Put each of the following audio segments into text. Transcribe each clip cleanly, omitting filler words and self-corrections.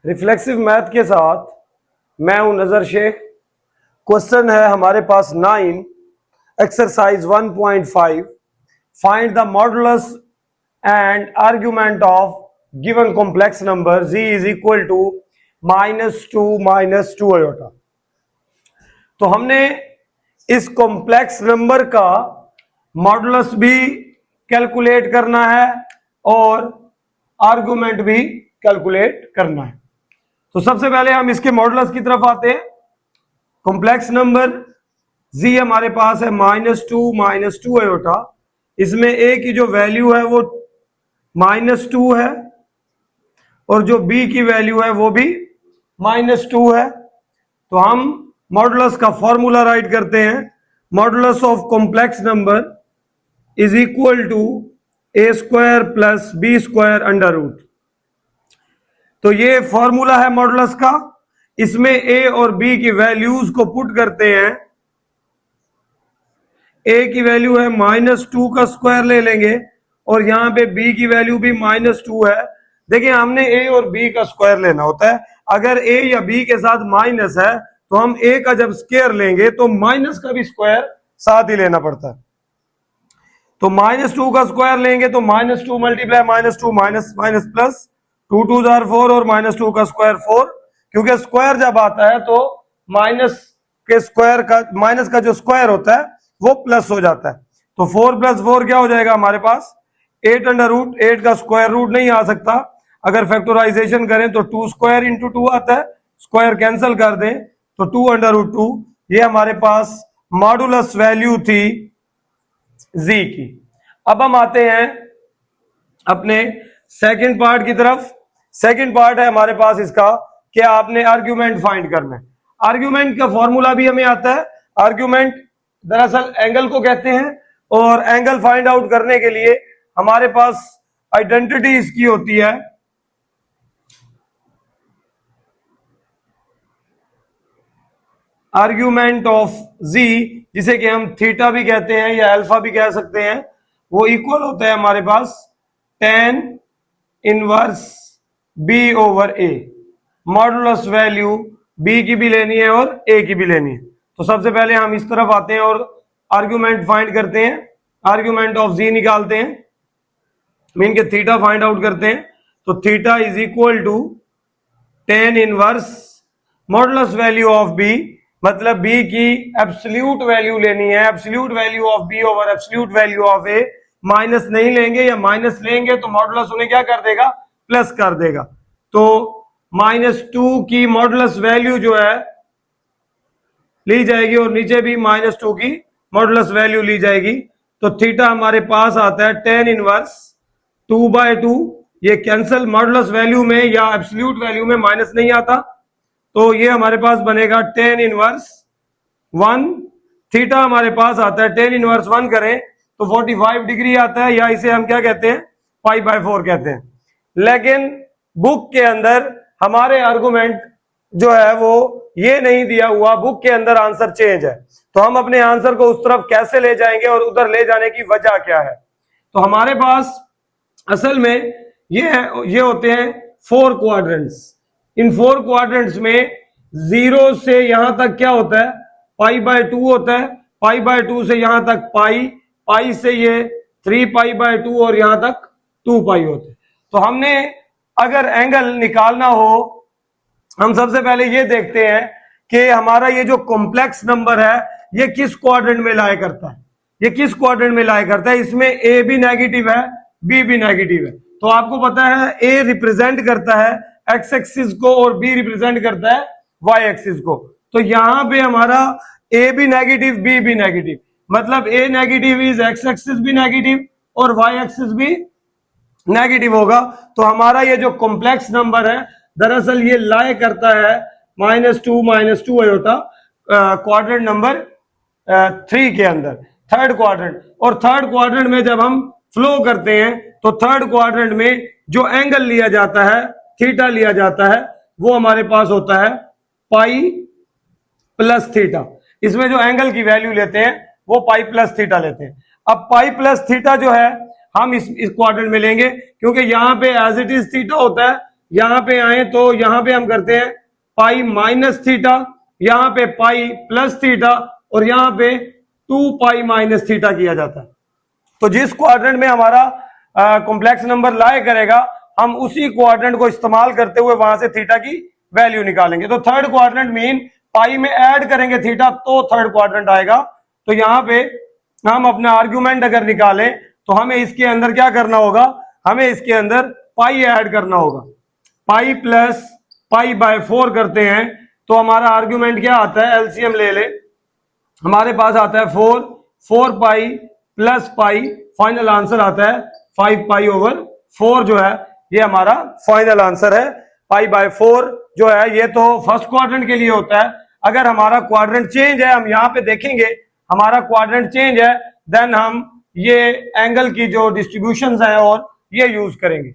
Reflexive math के साथ मैं हूं नजर शेख। क्वेश्चन है हमारे पास 9 exercise 1.5 find the modulus and argument of given complex number z is equal to -2 iota. तो हमने इस कॉम्प्लेक्स नंबर का मॉडुलस भी कैलकुलेट करना है और आर्गुमेंट भी कैलकुलेट करना है। तो सबसे पहले हम इसके मॉडुलस की तरफ आते हैं। कॉम्प्लेक्स नंबर z हमारे पास है -2 आयोटा। इसमें a की जो वैल्यू है वो -2 है और जो b की वैल्यू है वो भी -2 है। तो हम मॉडुलस का फॉर्मूला राइट करते हैं। Modulus of complex number is equal to a² plus b² under root. तो ये फॉर्मूला है मॉडुलस का। इसमें a और b की वैल्यूज को पुट करते हैं। a की वैल्यू है -2 का स्क्वायर ले लेंगे और यहां पे b की वैल्यू भी -2 है। देखिए हमने a और b का स्क्वायर लेना होता है। अगर a या b के साथ माइनस है तो हम a का जब स्क्वायर लेंगे तो माइनस का भी स्क्वायर साथ ही लेना पड़ता है। तो -2 का स्क्वायर लेंगे तो -2 मल्टीप्लाई -2 माइनस माइनस प्लस 2 2 4 और -2 का स्क्वायर 4, क्योंकि स्क्वायर जब आता है तो माइनस के स्क्वायर का माइनस का जो स्क्वायर होता है वो प्लस हो जाता है। तो 4 + 4 क्या हो जाएगा हमारे पास 8 अंडर रूट। 8 का स्क्वायर रूट नहीं आ सकता। अगर फैक्टराइजेशन करें तो 2² × 2 आता है, स्क्वायर कैंसिल कर दें तो 2 अंडर रूट 2। ये हमारे पास मॉडुलस वैल्यू थी z की। अब हम आते हैं अपने सेकंड पार्ट की तरफ। सेकंड पार्ट है हमारे पास इसका कि आपने आर्ग्यूमेंट फाइंड करना है। आर्ग्यूमेंट का फॉर्मूला भी हमें आता है। आर्ग्यूमेंट दरअसल एंगल को कहते हैं और एंगल फाइंड आउट करने के लिए हमारे पास आइडेंटिटी इसकी होती है। आर्ग्यूमेंट ऑफ z, जिसे कि हम थीटा भी कहते हैं या अल्फा भी कह सकते हैं, वो इक्वल होता है हमारे पास tan inverse b/a। Modulus value b की भी लेनी है और a की भी लेनी है। तो सबसे पहले हम इस तरफ आते हैं और आर्ग्यूमेंट फाइंड करते हैं। आर्ग्यूमेंट ऑफ z निकालते हैं, मीन के थीटा फाइंड आउट करते हैं। तो theta is equal to tan inverse modulus value of b, मतलब b की एब्सोल्यूट वैल्यू लेनी है। Absolute value of b over absolute value of a। Minus नहीं लेंगे या माइनस लेंगे तो मॉडुलस उन्हें क्या कर देगा, प्लस कर देगा। तो -2 की मॉडुलस वैल्यू जो है ली जाएगी और नीचे भी -2 की मॉडुलस वैल्यू ली जाएगी। तो थीटा हमारे पास आता है tan इनवर्स 2/2। ये कैंसल, मॉडुलस वैल्यू में या एब्सोल्यूट वैल्यू में माइनस नहीं आता, तो ये हमारे पास बनेगा tan इनवर्स 1। थीटा हमारे पास आता है tan इनवर्स 1 करें तो 45 डिग्री आता है, या इसे हम क्या कहते हैं π/4 कहते हैं। लेकिन बुक के अंदर हमारे आर्गुमेंट जो है वो ये नहीं दिया हुआ, बुक के अंदर आंसर चेंज है। तो हम अपने आंसर को उस तरफ कैसे ले जाएंगे और उधर ले जाने की वजह क्या है। तो हमारे पास असल में ये होते हैं 4 क्वाड्रेंट्स। इन 4 क्वाड्रेंट्स में 0 से यहां तक क्या होता है π/2 होता है। π/2 से यहां तक पाई से ये 3π/2 और यहां तक 2π होते हैं। तो हमने अगर एंगल निकालना हो, हम सबसे पहले ये देखते हैं कि हमारा ये जो कॉम्प्लेक्स नंबर है ये किस क्वाड्रेंट में लाया करता है। ये किस क्वाड्रेंट में लाया करता है। इसमें a भी नेगेटिव है, b भी नेगेटिव है। तो आपको पता है a रिप्रेजेंट करता है x एक्सिस को और b रिप्रेजेंट करता है y एक्सिस को। तो यहां पे हमारा a भी नेगेटिव, b भी नेगेटिव, मतलब a negative is x axis भी नेगेटिव और y एक्सिस भी नेगेटिव होगा। तो हमारा ये जो कॉम्प्लेक्स नंबर है दरअसल ये लाए करता है -2 आयोटा क्वाड्रेंट नंबर 3 के अंदर, थर्ड क्वाड्रेंट। और थर्ड क्वाड्रेंट में जब हम फ्लो करते हैं तो थर्ड क्वाड्रेंट में जो एंगल लिया जाता है, थीटा लिया जाता है, वो हमारे पास होता है π+θ। इसमें जो एंगल की वैल्यू लेते हैं वो π+θ लेते हैं। अब π+θ जो है हम इस क्वाड्रेंट में लेंगे, क्योंकि यहां पे एज इट इज थीटा होता है, यहां पे आए तो यहां पे हम करते हैं पाई माइनस थीटा, यहां पे पाई प्लस थीटा और यहां पे 2 पाई माइनस थीटा किया जाता है। तो जिस क्वाड्रेंट में हमारा कॉम्प्लेक्स नंबर लाए करेगा हम उसी क्वाड्रेंट को इस्तेमाल करते हुए वहां से थीटा की वैल्यू निकालेंगे। तो थर्ड क्वाड्रेंट मीन पाई में ऐड करेंगे थीटा तो थर्ड क्वाड्रेंट आएगा। तो यहां पे हम अपना आर्ग्यूमेंट अगर निकालें तो हमें इसके अंदर क्या करना होगा, हमें इसके अंदर पाई ऐड करना होगा। पाई प्लस पाई बाय 4 करते हैं तो हमारा आर्ग्यूमेंट क्या आता है, एलसीएम ले ले, हमारे पास आता है 4 pi plus pi, final answer आता है 5 पाई ओवर 4 जो है ये हमारा फाइनल आंसर है। पाई बाय 4 जो है ये तो फर्स्ट क्वाड्रेंट के लिए होता है। अगर हमारा क्वाड्रेंट चेंज है, हम यहां पे देखेंगे हमारा क्वाड्रेंट चेंज है, देन हम ये एंगल की जो डिस्ट्रीब्यूशंस है और ये यूज करेंगे।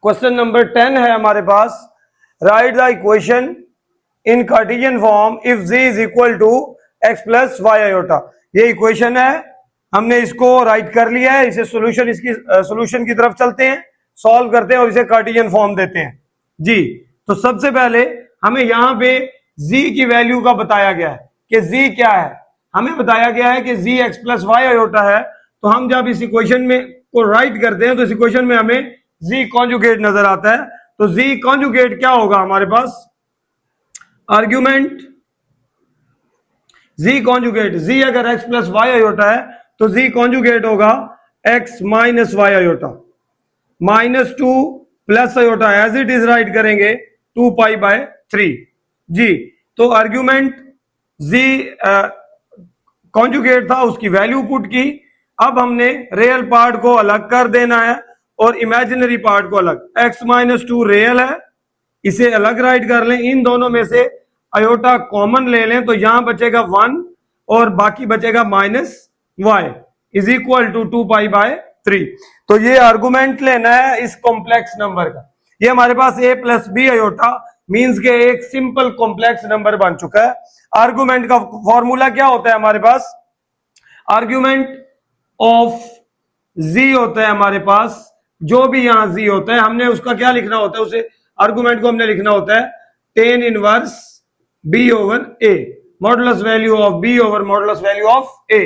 क्वेश्चन नंबर 10 है हमारे पास, right the equation in Cartesian form if z is equal to x plus y iota. ये इक्वेशन है, हमने इसको राइट कर लिया है, इसे सॉल्यूशन, इसकी सॉल्यूशन की तरफ चलते हैं, सॉल्व करते हैं और इसे कार्टेशियन फॉर्म देते हैं जी। तो सबसे पहले हमें यहां पे z की वैल्यू का बताया गया है कि z क्या है, हमें बताया गया है कि z x plus y iota है। तो हम जब इस इक्वेशन में को राइट करते हैं तो इस इक्वेशन में हमें z कॉन्जुगेट नजर आता है। तो z कॉन्जुगेट क्या होगा हमारे पास, आर्ग्यूमेंट z कॉन्जुगेट, z अगर x प्लस वाई आयोटा है तो z कॉन्जुगेट होगा x minus y iota, -2 plus iota as it is write करेंगे 2 पाई बाय 3 जी। तो आर्ग्यूमेंट z कॉन्जुगेट था, उसकी वैल्यू पुट की। अब हमने रियल पार्ट को अलग कर देना है और इमेजिनरी पार्ट को अलग। x माइनस 2 रियल है, इसे अलग राइट कर लें, इन दोनों में से आयोटा कॉमन ले लें तो यहां बचेगा 1 और बाकी बचेगा minus y is equal to 2 pi by 3। तो ये आर्गुमेंट लेना है इस कॉम्प्लेक्स नंबर का। ये हमारे पास a plus B iota means के एक सिंपल कॉम्प्लेक्स नंबर बन चुका है। आर्गुमेंट का फॉर्मूला क्या होता है हमारे पास, आर्ग्यूमेंट ऑफ z होता है हमारे पास, जो भी यहां z होता है हमने उसका क्या लिखना होता है, उसे आर्गुमेंट को हमने लिखना होता है tan inverse b over a, modulus value of b over modulus value of a।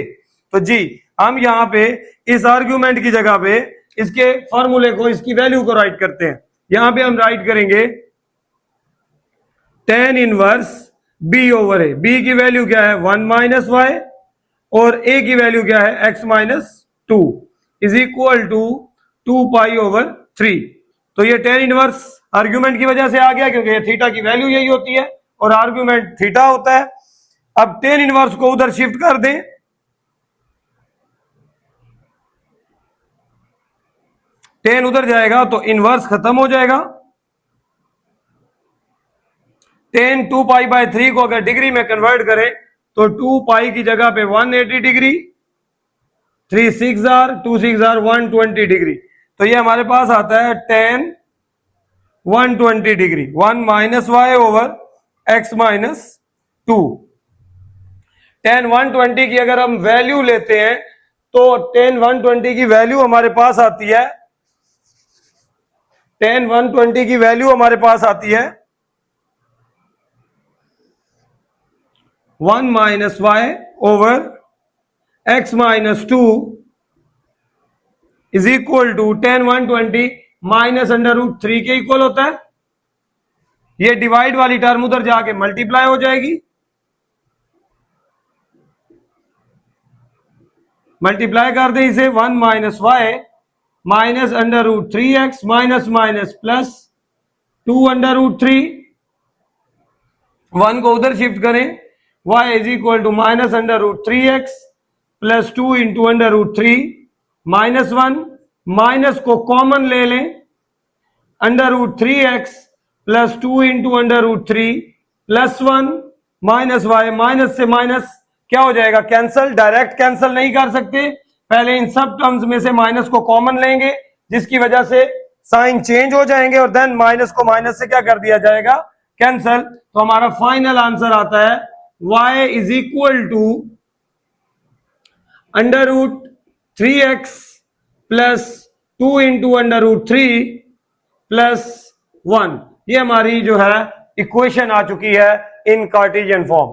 तो जी हम यहां पे इस आर्ग्यूमेंट की जगह पे इसके फॉर्मूले को, इसकी वैल्यू को राइट करते हैं। यहां पे हम राइट करेंगे tan inverse b over a, b की वैल्यू क्या है 1 माइनस वाई और a की वैल्यू क्या है x minus 2 is equal to 2 pi over 3। तो ये tan इनवर्स आर्ग्यूमेंट की वजह से आ गया क्योंकि थीटा की वैल्यू यही होती है और आर्ग्यूमेंट थीटा होता है। अब tan इनवर्स को उधर शिफ्ट कर दें, tan उधर जाएगा तो इनवर्स खत्म हो जाएगा। tan 2 पाई बाय 3 को अगर डिग्री में कन्वर्ट करें तो 2 पाई की जगह पे 180 डिग्री, 3 6 आर 2 6 आर 120 डिग्री। तो ये हमारे पास आता है tan 120 degree, 1 minus y over x minus 2। tan 120 की अगर हम वैल्यू लेते हैं तो tan 120 की वैल्यू हमारे पास आती है, tan 120 की वैल्यू हमारे पास आती है 1 minus y over x minus 2 is equal to tan 120 minus under root 3 के इक्वल होता है। ये डिवाइड वाली टर्म उधर जाके मल्टीप्लाई हो जाएगी, मल्टीप्लाई कर दे इसे 1 minus y minus under root 3x minus minus plus 2 under root 3, 1 को उधर शिफ्ट करें, y is equal to minus under root 3x plus 2 into under root 3 minus 1, minus को कॉमन ले लें, under root 3x plus 2 into under root 3 plus 1 minus y, minus से minus क्या हो जाएगा कैंसल, डायरेक्ट कैंसल नहीं कर सकते, पहले इन सब टर्म्स में से माइनस को कॉमन लेंगे जिसकी वजह से साइन चेंज हो जाएंगे और देन माइनस को माइनस से क्या कर दिया जाएगा कैंसल। तो हमारा फाइनल आंसर आता है y is equal to under root 3x plus 2 into √3 +1, ये हमारी जो है इक्वेशन आ चुकी है इन कार्टेशियन फॉर्म।